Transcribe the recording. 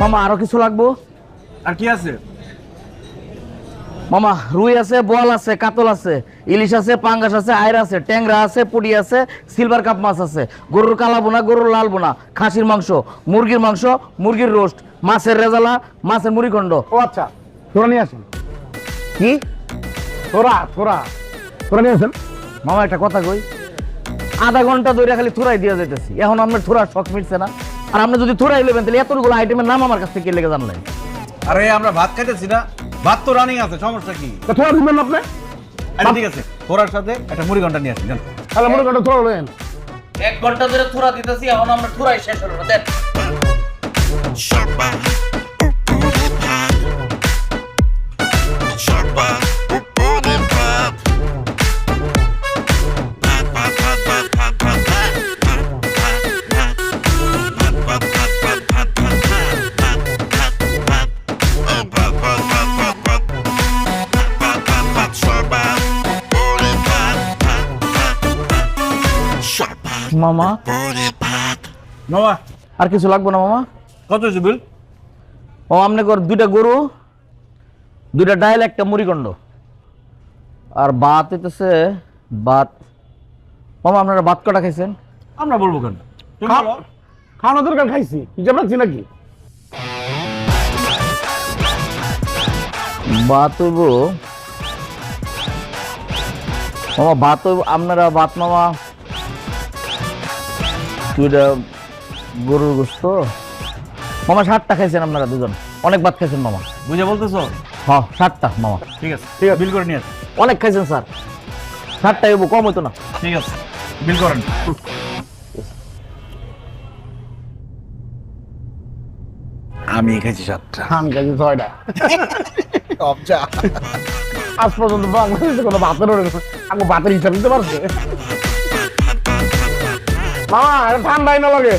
মামা আরো কিছু লাগবো? আর কি আছে? মামা রুই আছে, বোয়াল আছে, কাতল আছে, ইলিশ আছে, পাঙ্গাস আছে, আইর আছে, ট্যাংরা আছে, পুটি আছে, সিলভার কাপ মাছ আছে, গরুর কালা বোনা, গরুর লাল বোনা, খাসির মাংস, মুরগির রোস্ট, মাছের রেজালা, মাছের মুড়িখণ্ড। ও আচ্ছা, তোরা নিয়ে আসেন। কি তোরা নিয়ে আসেন। মামা একটা কথা কই, আধা ঘন্টা ধরে খালি থুরাই দিয়ে যেতেছি, এখন আপনার থুরার শখ মিটছে না? আর আপনি যদি থুরাই নেবেন তাহলে এতগুলো আইটেমের নাম আমার কাছ থেকে লেগে জানলেন? আরে আমরা ভাত খাইতেছি না, ভাত তো রানিং আছে, সমস্যা কি? তা তোরা দিবেন না আপনি? আরে ঠিক আছে, তোরার সাথে একটা মুড়ি ঘন্টা নিয়ে আসি জান। তাহলে মনে করো তোরা নেন। 1 ঘন্টা ধরে থুরা দিতেছি, এখন আমরা থুরাই শেষ হলো না। দেন মামা। মামা আর কিছু লাগবে না মামা? কত হয়েছে বিল? ও আপনি কর 2টা গরু, 2টা ডাইল, একটা মুড়িখণ্ড, আর ভাত হইতেছে ভাত। মামা আপনারা ভাত কটা খাইছেন? আমরা বলবো কেন, তুমি বলো। খাওয়ানো দরকার খাইছি, হিসাব রাখছি নাকি? ভাত হইব মামা, ভাত হইব আপনারা ভাত মামা 2টা গরুর গোস্ত মামা 60টা খাইছেন আপনারা দুজন, অনেক ভাত খাইছেন মামা। বুঝে বলতেছো? হ্যাঁ 60টা মামা। ঠিক আছে ঠিক আছে, বিল করে নিয়ে আসি। অনেক খাইছেন স্যার, 60টা হইব, কম হইতো না। ঠিক আছে, বিল করেন। আমি খাইছি 7টা। আমি খাইছি 6টা। আজ পর্যন্ত বাংলাদেশে কোনো ভাতের আমি ভাতের হিসাব দিতে পারছে? মামা ঠান্ডাই না লাগে।